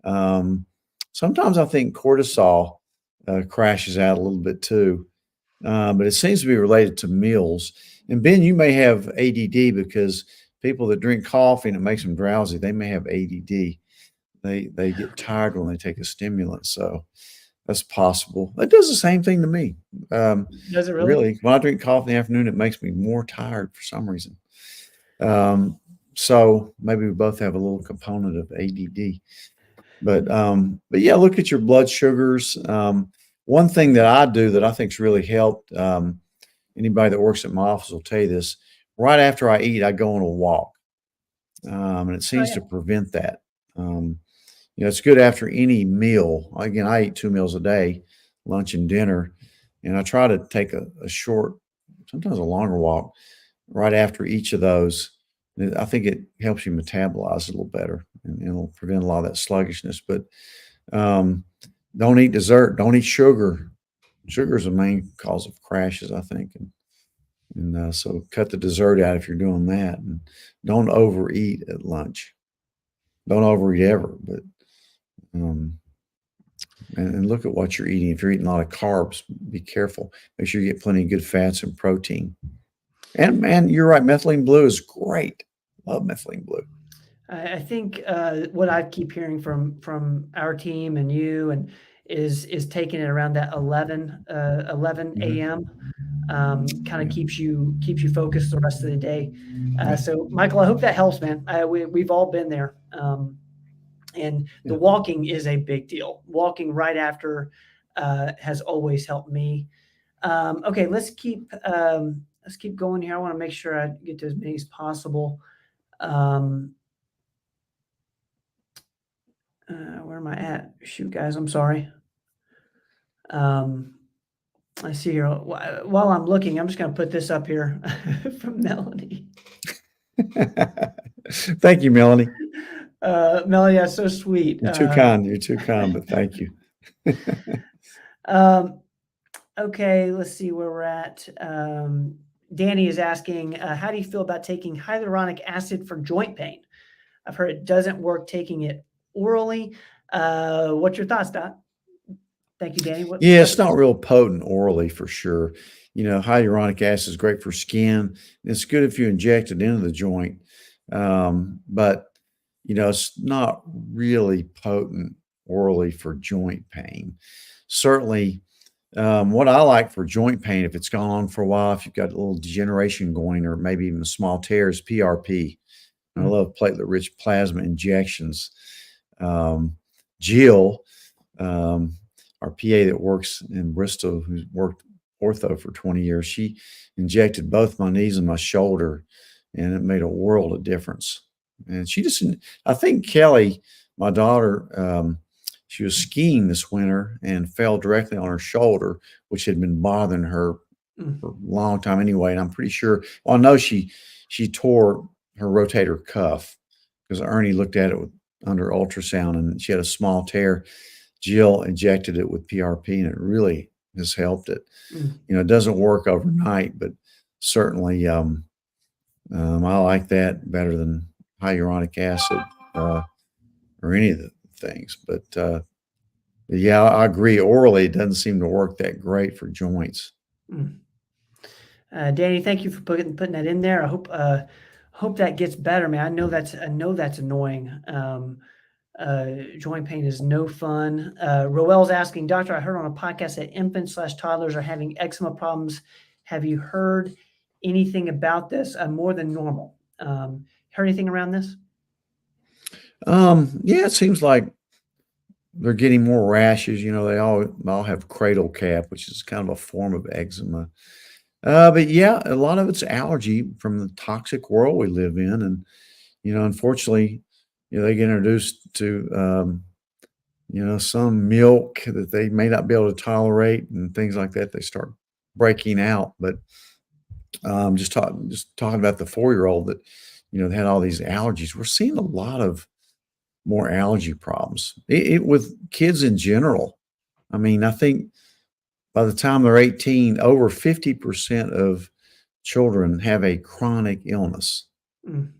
Sometimes I think cortisol crashes out a little bit too, but it seems to be related to meals. And Ben, you may have ADD because people that drink coffee and it makes them drowsy, they may have ADD. They get tired when they take a stimulant, so that's possible. It does the same thing to me. Does it really? Really, when I drink coffee in the afternoon, it makes me more tired for some reason. Um, so maybe we both have a little component of ADD. But yeah, look at your blood sugars. One thing that I do that I think's really helped, anybody that works at my office will tell you this. Right after I eat, I go on a walk, and it Oh, seems yeah. to prevent that. Um, it's good after any meal. Again, I eat 2 meals a day, lunch and dinner, and I try to take a short, sometimes a longer walk right after each of those. I think it helps you metabolize a little better, and it'll prevent a lot of that sluggishness. But um, don't eat dessert. Don't eat sugar. Sugar is the main cause of crashes, I think, and so cut the dessert out if you're doing that, and don't overeat at lunch. Don't overeat ever, but um, and look at what you're eating. If you're eating a lot of carbs, be careful. Make sure you get plenty of good fats and protein. And man, you're right. Methylene blue is great. Love methylene blue. I think what I keep hearing from our team and you and is taking it around that 11 Mhm. a.m. Kind of Yeah. keeps you focused the rest of the day. So, Michael, I hope that helps, man. We've all been there, and the Yeah. walking is a big deal. Walking right after has always helped me. Okay, let's keep going here. I want to make sure I get to as many as possible. Um, where am I at? Shoot, guys, I'm sorry. Um, I see here. While I'm looking, I'm just going to put this up here from Melanie. Thank you, Melanie. Melanie, that's so sweet. You're too kind. You're too kind, but thank you. Um, okay, let's see where we're at. Danny is asking, how do you feel about taking hyaluronic acid for joint pain? I've heard it doesn't work taking it orally. What's your thoughts, Doc? Thank you, Danny. Yeah, What's it's not real potent orally for sure. Hyaluronic acid is great for skin. It's good if you inject it into the joint. But it's not really potent orally for joint pain. Certainly, what I like for joint pain, if it's gone on for a while, if you've got a little degeneration going or maybe even a small tear, is PRP. I Mm, love platelet-rich plasma injections. Um, Jill, um, our PA that works in Bristol, who's worked ortho for 20 years, she injected both my knees and my shoulder, and it made a world of difference. And she just, I think Kelly, my daughter, she was skiing this winter and fell directly on her shoulder, which had been bothering her mm, for a long time anyway. And I'm pretty sure, well, I know she tore her rotator cuff because Ernie looked at it under ultrasound and she had a small tear. Jill injected it with PRP and it really has helped it. mm, It doesn't work overnight, but certainly I like that better than hyaluronic acid uh, or any of the things. But yeah, I agree. Orally, it doesn't seem to work that great for joints. mm. Danny, thank you for putting that in there. I hope that gets better, man. I know that's annoying. Joint pain is no fun. Roel's asking, Doctor, I heard on a podcast that infants/toddlers are having eczema problems. Have you heard anything about this? More than normal. Heard anything around this? Yeah, it seems like they're getting more rashes. They all have cradle cap, which is kind of a form of eczema. But yeah, a lot of it's allergy from the toxic world we live in, and unfortunately, they get introduced to some milk that they may not be able to tolerate, and things like that. They start breaking out. But just talking about the 4-year-old that they had all these allergies. We're seeing a lot of more allergy problems with kids in general. I mean, I think by the time they're 18, over 50% of children have a chronic illness, Mm,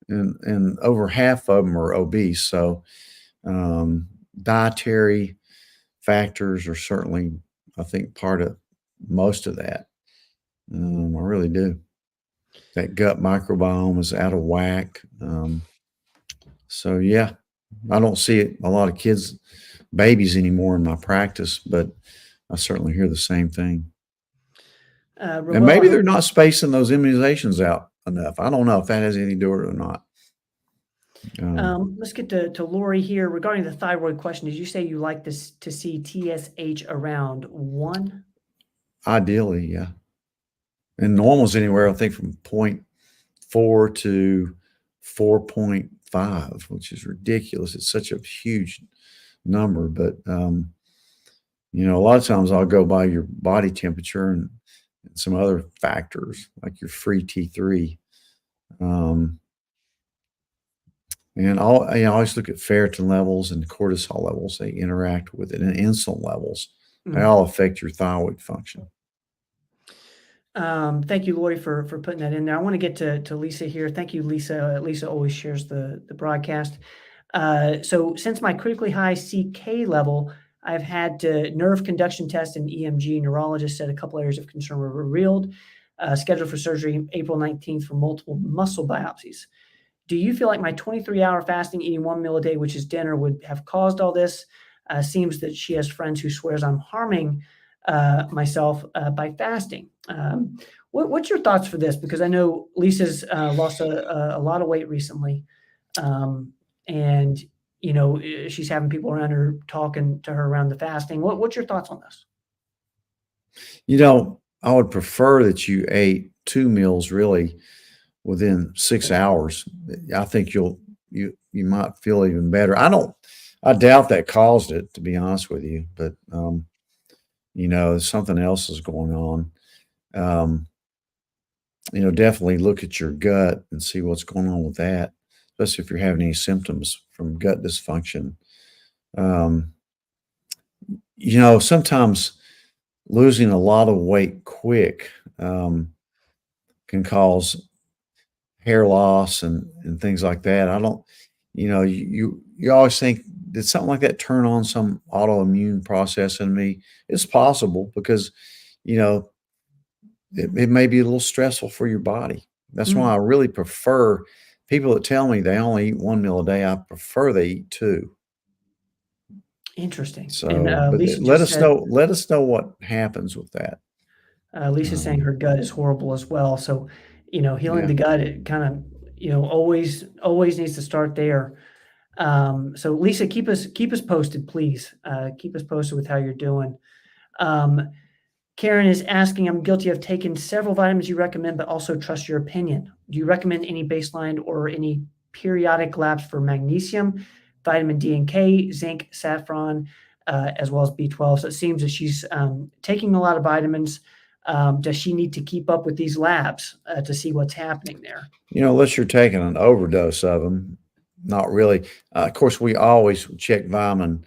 and over half of them are obese. So, um, dietary factors are certainly, I think, part of most of that. I really do. That gut microbiome is out of whack. So yeah, I don't see it, a lot of kids, babies anymore in my practice, but I certainly hear the same thing. And Roel, maybe they're not spacing those immunizations out enough. I don't know if that has anything to do with it or not. let's get to Lori here. Regarding the thyroid question, did you say you like this to see TSH around 1? Ideally, yeah. And normal's anywhere, I think, from point 4 to 4.5, which is ridiculous. It's such a huge number, but a lot of times I'll go by your body temperature and some other factors like your free T3. Um, and I always look at ferritin levels and cortisol levels. They interact with it, and insulin levels. They Mm. all affect your thyroid function. Thank you, Lori, for putting that in there. I want to get to Lisa here. Thank you, Lisa. Lisa always shares the broadcast. So since my critically high CK level, I've had nerve conduction test and EMG. Neurologist said a couple areas of concern were revealed. Scheduled for surgery April 19th for multiple muscle biopsies. Do you feel like my 23-hour fasting, eating 1 meal a day, which is dinner, would have caused all this? Seems that she has friends who swears I'm harming myself by fasting. What's your thoughts for this? Because I know Lisa's lost a lot of weight recently, and she's having people around her talking to her around the fasting. What's your thoughts on this? I would prefer that you ate 2 meals really within 6 hours. I think you might feel even better. I doubt that caused it, to be honest with you, but, something else is going on. Um, definitely look at your gut and see what's going on with that, especially if you're having any symptoms from gut dysfunction. Um, sometimes losing a lot of weight quick, can cause hair loss and things like that. I don't, you always think, did something like that turn on some autoimmune process in me? It's possible because, you know, it may be a little stressful for your body. That's why I Mm, really prefer people that tell me they only eat 1 meal a day. I prefer they eat 2. interesting. And So, but Lisa let just us said know. Let us know what happens with that. Lisa's saying Um, her gut is horrible as well. So, healing yeah. the gut, it kind of, always needs to start there. So Lisa, keep us posted, please. Keep us posted with how you're doing. Um, Karen is asking, I'm guilty of taking several vitamins you recommend, but also trust your opinion. Do you recommend any baseline or any periodic labs for magnesium, vitamin D and K, zinc, saffron, as well as B12? So it seems that she's taking a lot of vitamins. Does she need to keep up with these labs to see what's happening there? Unless you're taking an overdose of them, not really. Of course, we always check vitamin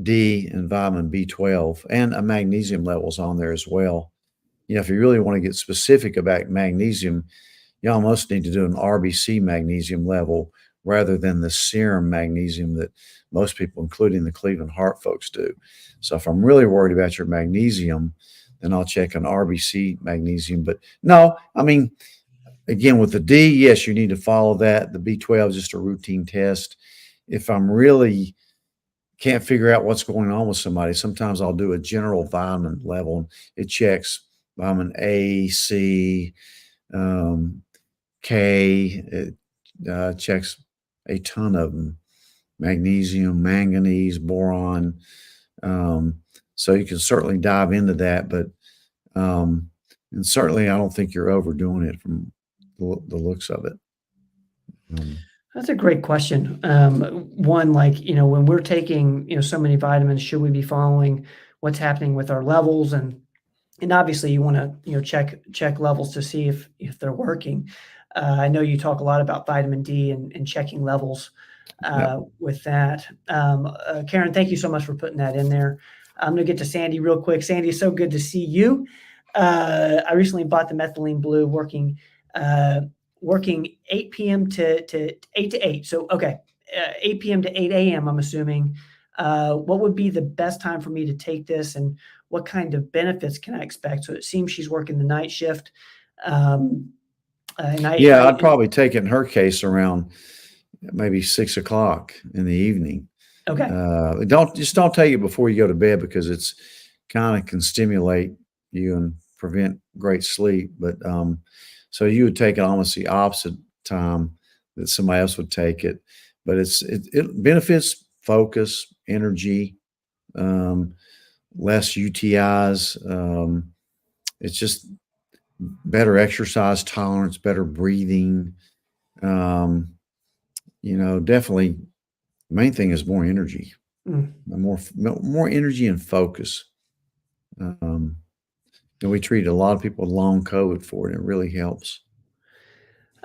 D and vitamin B12 and a magnesium levels on there as well. If you really want to get specific about magnesium, you almost need to do an RBC magnesium level rather than the serum magnesium that most people, including the Cleveland Heart folks, do. So if I'm really worried about your magnesium, then I'll check an RBC magnesium. But no, I mean, again, with the D, yes, you need to follow that. The B12 is just a routine test. If I'm really can't figure out what's going on with somebody, sometimes I'll do a general vitamin level. It checks vitamin A, C, um, K. It checks a ton of them: magnesium, manganese, boron. Um, so you can certainly dive into that, but um, and certainly I don't think you're overdoing it from the looks of it. Um, That's a great question. One, like, when we're taking, so many vitamins, should we be following what's happening with our levels? And obviously you want to, check levels to see if they're working. I know you talk a lot about vitamin D and checking levels yeah. with that. Karen, thank you so much for putting that in there. I'm going to get to Sandy real quick. Sandy, it's so good to see you. I recently bought the methylene blue uh, working 8 p.m. to 8 to 8. So, okay, 8 p.m. to 8 a.m., I'm assuming. What would be the best time for me to take this, and what kind of benefits can I expect? So it seems she's working the night shift. Um, Yeah, I'd probably take it in her case around maybe 6 o'clock in the evening. Okay. Don't take it before you go to bed because it's kind of can stimulate you and prevent great sleep. But so you would take it almost the opposite time that somebody else would take it. But it benefits focus, energy, less UTIs. It's just better exercise tolerance, better breathing. Definitely the main thing is more energy, more energy and focus. And we treated a lot of people with long COVID for it. It really helps.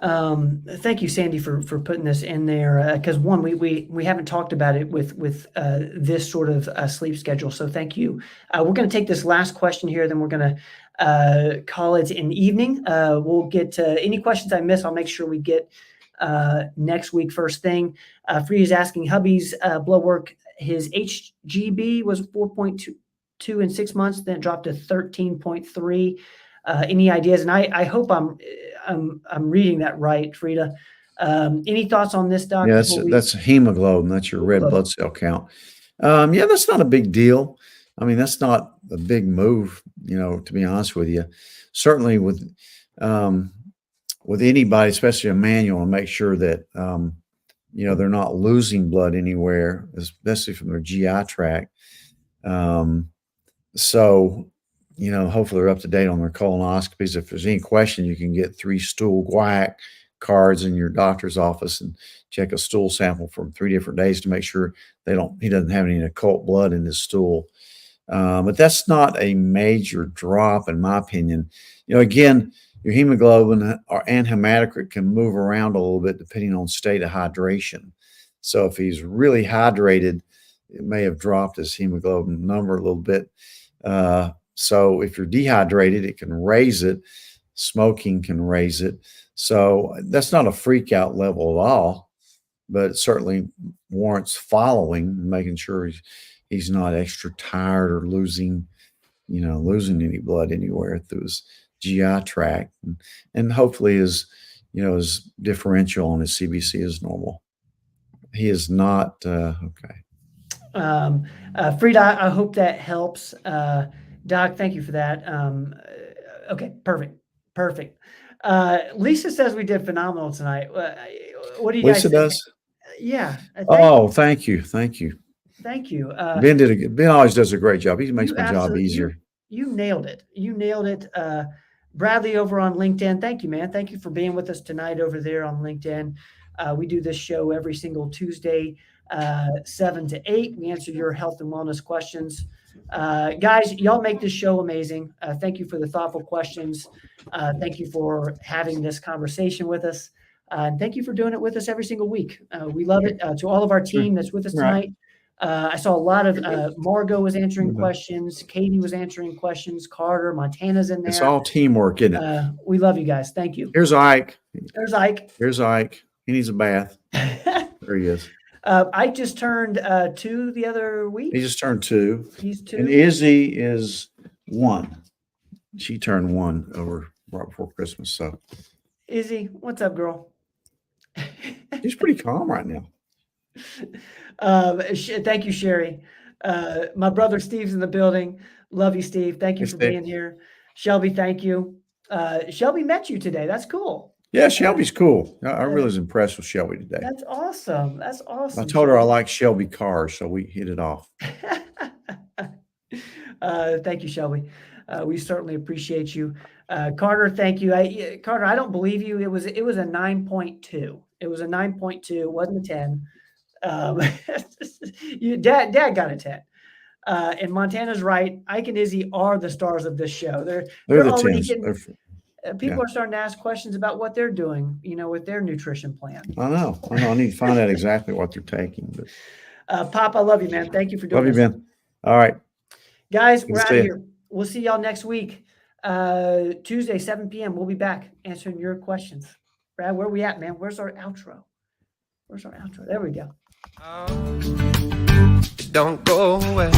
Thank you, Sandy, for putting this in there. Because one, we haven't talked about it with this sort of sleep schedule. So thank you. We're going to take this last question here, then we're going to call it an evening. We'll get to any questions I miss. I'll make sure we get next week first thing. Freda's asking hubby's blood work. His HGB was 4.2 in 6 months, then it dropped to 13.3. Any ideas? And I hope I'm reading that right, Freda. Any thoughts on this, Doc? Yeah, that's hemoglobin. That's your red blood cell count. Yeah, that's not a big deal. I mean, that's not a big move, to be honest with you. Certainly with anybody, especially a man, you want to make sure that, they're not losing blood anywhere, especially from their GI tract. So, hopefully they're up to date on their colonoscopies. If there's any question, you can get 3 stool guaiac cards in your doctor's office and check a stool sample from 3 different days to make sure he doesn't have any occult blood in his stool. But that's not a major drop, in my opinion. Again, your hemoglobin and hematocrit can move around a little bit depending on state of hydration. So if he's really hydrated, it may have dropped his hemoglobin number a little bit. So if you're dehydrated, it can raise it. Smoking can raise it. So that's not a freak out level at all, but it certainly warrants following, making sure he's not extra tired or losing any blood anywhere through his GI tract. And hopefully his differential on his CBC is normal. He is not, okay. Freda, I hope that helps. Doc, thank you for that. Okay, perfect. Lisa says we did phenomenal tonight. What do you guys think? Lisa does? Yeah. Thank you. Thank you. Ben always does a great job. He makes my job easier. You nailed it. Bradley over on LinkedIn. Thank you, man. Thank you for being with us tonight over there on LinkedIn. We do this show every single Tuesday, 7 to 8. We answer your health and wellness questions. Guys, y'all make this show amazing. Thank you for the thoughtful questions. Thank you for having this conversation with us. And thank you for doing it with us every single week. We love it. To all of our team that's with us tonight. I saw a lot of Margot was answering questions. Katie was answering questions. Carter, Montana's in there. It's all teamwork, isn't it? We love you guys. Thank you. Here's Ike. There's Ike. He needs a bath. There he is. Ike just turned 2 the other week. He just turned 2. He's 2. And Izzy is 1. She turned 1 over right before Christmas. So, Izzy, what's up, girl? She's pretty calm right now. Thank you, Sherry. My brother Steve's in the building. Love you, Steve. Thank you for being here. Shelby, thank you. Shelby met you today. That's cool. Yeah, Shelby's cool. I really was impressed with Shelby today. That's awesome. I told her I like Shelby cars, so we hit it off. Thank you, Shelby. We certainly appreciate you. Carter, thank you. Carter, I don't believe you. It was a 9.2. It was a 9.2. It wasn't a 10. Dad got a 10. And Montana's right. Ike and Izzy are the stars of this show. They're the already 10s. People are starting to ask questions about what they're doing, with their nutrition plan. I know. I need to find out exactly what they're taking. But Pop, I love you, man. Thank you for doing this. Love you, Ben. All right. Guys, we're out of here. We'll see y'all next week. Tuesday, 7 p.m. We'll be back answering your questions. Brad, where we at, man? Where's our outro? There we go. Don't go away.